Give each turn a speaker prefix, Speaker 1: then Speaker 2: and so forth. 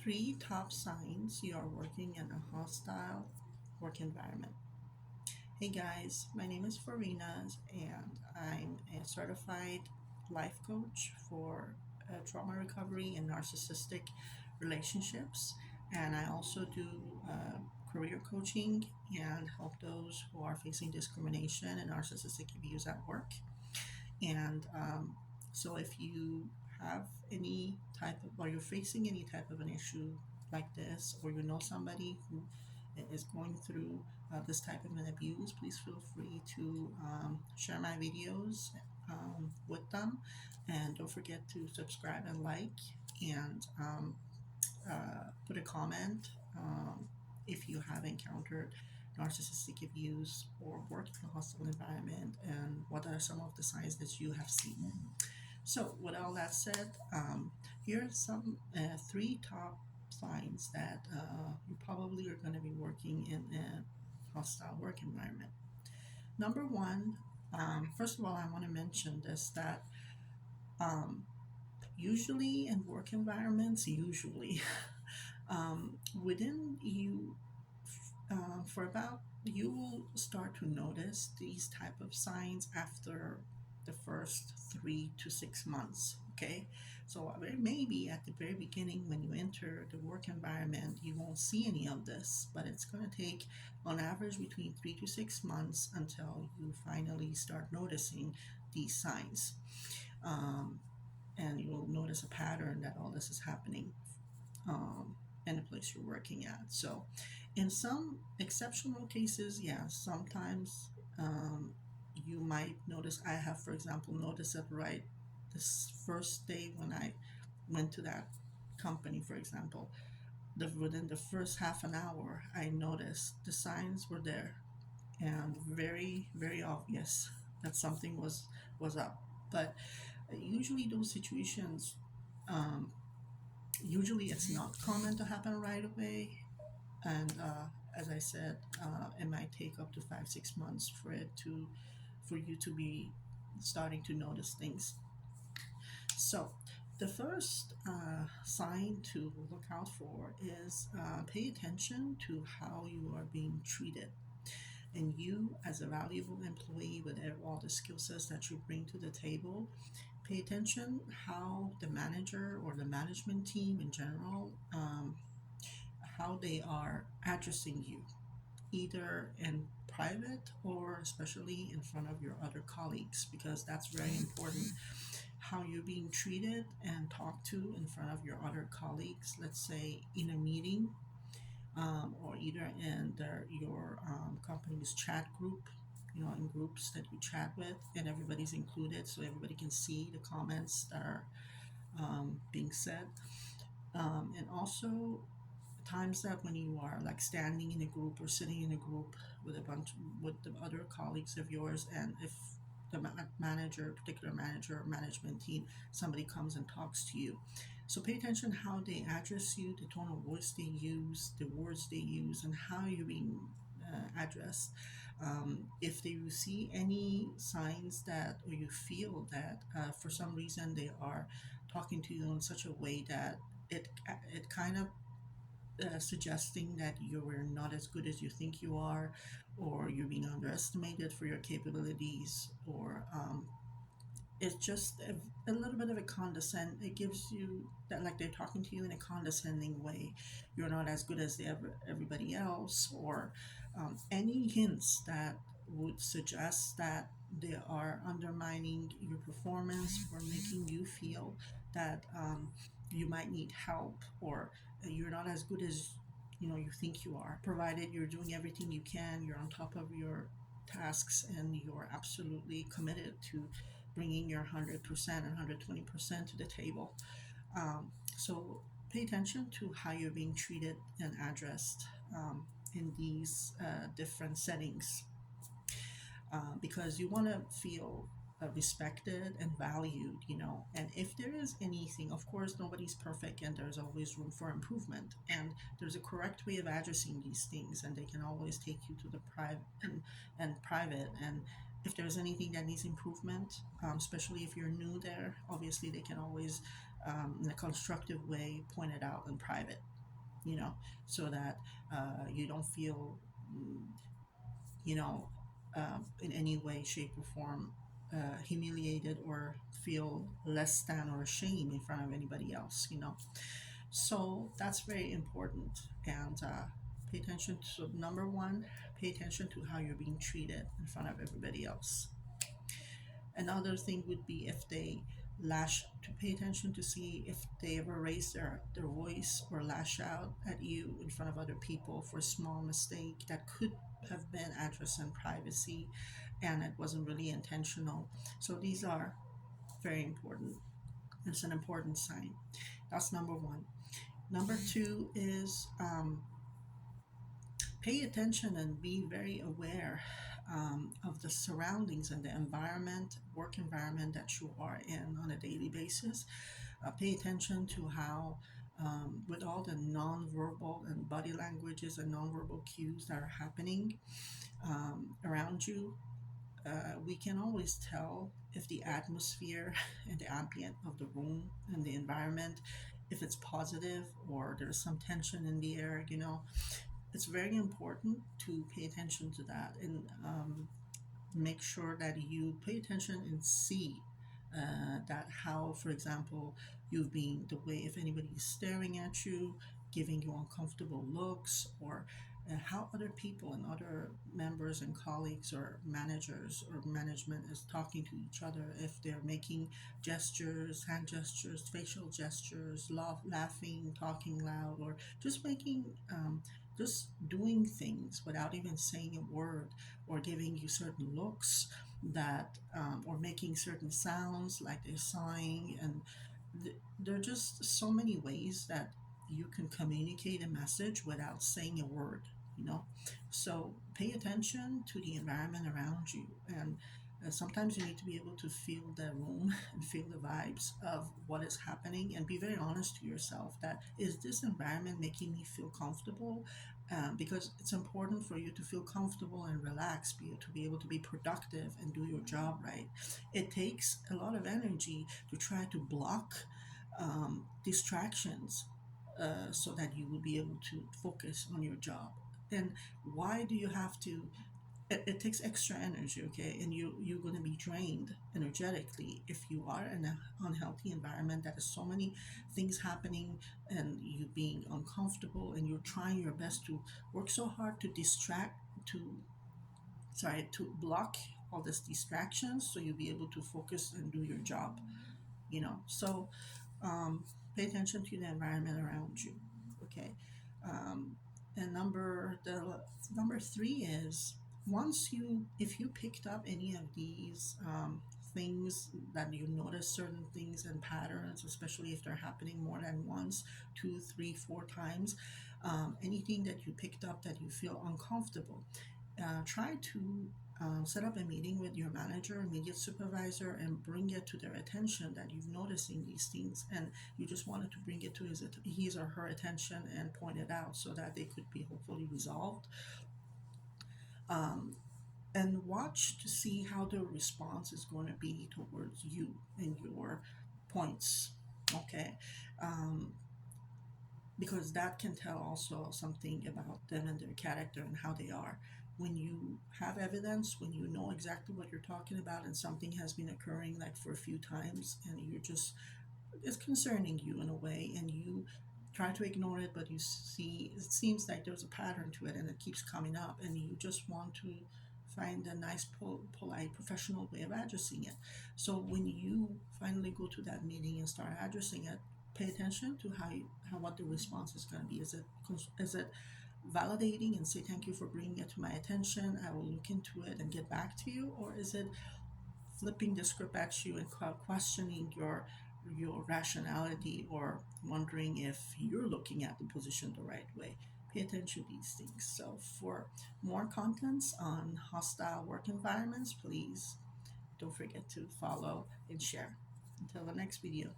Speaker 1: Three top signs you are working in a hostile work environment. Hey guys, my name is Farina and I'm a certified life coach for trauma recovery and narcissistic relationships. And I also do career coaching and help those who are facing discrimination and narcissistic abuse at work. And if you have any type of, or you're facing any type of an issue like this, or you know somebody who is going through this type of an abuse, please feel free to share my videos with them. And don't forget to subscribe and like and put a comment if you have encountered narcissistic abuse or worked in a hostile environment, and what are some of the signs that you have seen. So, with all that said, here are some three top signs that you probably are going to be working in a hostile work environment. Number one, first of all, I want to mention this that um, usually in work environments, usually within you, for about you will start to notice these type of signs after the first 3 to 6 months. Okay, so maybe at the very beginning when you enter the work environment you won't see any of this, but it's going to take on average between 3 to 6 months until you finally start noticing these signs. um, and you'll notice a pattern that all this is happening um, in the place you're working at. So, in some exceptional cases, yeah, sometimes you might notice. I have, for example, noticed it right this first day when I went to that company, for example. Within the first half an hour, I noticed the signs were there and very, very obvious that something was up. But usually, those situations um, usually it's not common to happen right away, and as I said, it might take up to 5 6 months for you to be starting to notice things. So the first sign to look out for is pay attention to how you are being treated. And you, as a valuable employee with all the skill sets that you bring to the table, pay attention how the manager or the management team in general, how they are addressing you, either in private or especially in front of your other colleagues, because that's very important. How you're being treated and talked to in front of your other colleagues, let's say in a meeting, or either in your company's chat group, in groups that you chat with, and everybody's included so everybody can see the comments that are being said. And also times that when you are like standing in a group or sitting in a group with a bunch with the other colleagues of yours, and if the manager, particular manager or management team, somebody comes and talks to you, so pay attention how they address you, the tone of voice they use, the words they use, and how you're being addressed. If they see any signs that, or you feel that for some reason they are talking to you in such a way that it kind of suggesting that you're not as good as you think you are, or you're being underestimated for your capabilities, or it's just a little bit of a condescend. It gives you that like they're talking to you in a condescending way. You're not as good as everybody else, or any hints that would suggest that they are undermining your performance or making you feel that you might need help, or you're not as good as you think you are, provided you're doing everything you can, you're on top of your tasks, and you're absolutely committed to bringing your 100% and 120% to the table. So pay attention to how you're being treated and addressed in these different settings, because you want to feel respected and valued, and if there is anything, of course nobody's perfect and there's always room for improvement, and there's a correct way of addressing these things, and they can always take you to the private, and if there's anything that needs improvement, especially if you're new there, obviously they can always in a constructive way point it out in private. you know, so that you don't feel, mm, you know, in any way, shape, or form humiliated or feel less than or ashamed in front of anybody else, you know. So that's very important. And pay attention to number one, pay attention to how you're being treated in front of everybody else. Another thing would be if they lash to pay attention to see if they ever raise their voice or lash out at you in front of other people for a small mistake that could have been addressed in privacy and it wasn't really intentional. So these are very important. It's an important sign. That's number one. Number two is pay attention and be very aware of the surroundings and the environment, work environment that you are in on a daily basis. Pay attention to how, with all the nonverbal and body languages and nonverbal cues that are happening around you, we can always tell if the atmosphere and the ambient of the room and the environment, if it's positive or there's some tension in the air, you know. It's very important to pay attention to that and make sure that you pay attention and see that how, for example, you've been the way if anybody is staring at you, giving you uncomfortable looks, or how other people and other members and colleagues or managers or management is talking to each other, if they're making gestures, hand gestures, facial gestures, laughing, talking loud, or just making just doing things without even saying a word, or giving you certain looks that or making certain sounds like they're sighing. And there are just so many ways that you can communicate a message without saying a word, you know. So pay attention to the environment around you, and sometimes you need to be able to feel the room and feel the vibes of what is happening, and be very honest to yourself that is this environment making me feel comfortable, because it's important for you to feel comfortable and relaxed, to be able to be productive and do your job right. It takes a lot of energy to try to block distractions so that you will be able to focus on your job. And why do you have to? It takes extra energy, okay, and you're going to be drained energetically if you are in an unhealthy environment that has so many things happening, and you being uncomfortable, and you're trying your best to work so hard to distract, to sorry, to block all these distractions so you'll be able to focus and do your job, you know. So pay attention to the environment around you, okay. um, and number three is, once you if you picked up any of these things, that you notice certain things and patterns, especially if they're happening more than once, two, three, four times, anything that you picked up that you feel uncomfortable, try to set up a meeting with your manager, immediate supervisor, and bring it to their attention that you've noticing these things, and you just wanted to bring it to his or her attention and point it out so that they could be hopefully resolved. Um, and watch to see how the response is going to be towards you and your points. Okay. Um, because that can tell also something about them and their character and how they are. When you have evidence, when you know exactly what you're talking about, and something has been occurring like for a few times, and you're just, it's concerning you in a way, and you try to ignore it, but you see it seems like there's a pattern to it and it keeps coming up, and you just want to find a nice, polite, professional way of addressing it. So when you finally go to that meeting and start addressing it, pay attention to how what the response is going to be. Is it validating and say thank you for bringing it to my attention, I will look into it and get back to you, or is it flipping the script at you and questioning your rationality, or wondering if you're looking at the position the right way? Pay attention to these things. So for more contents on hostile work environments, please don't forget to follow and share. Until the next video.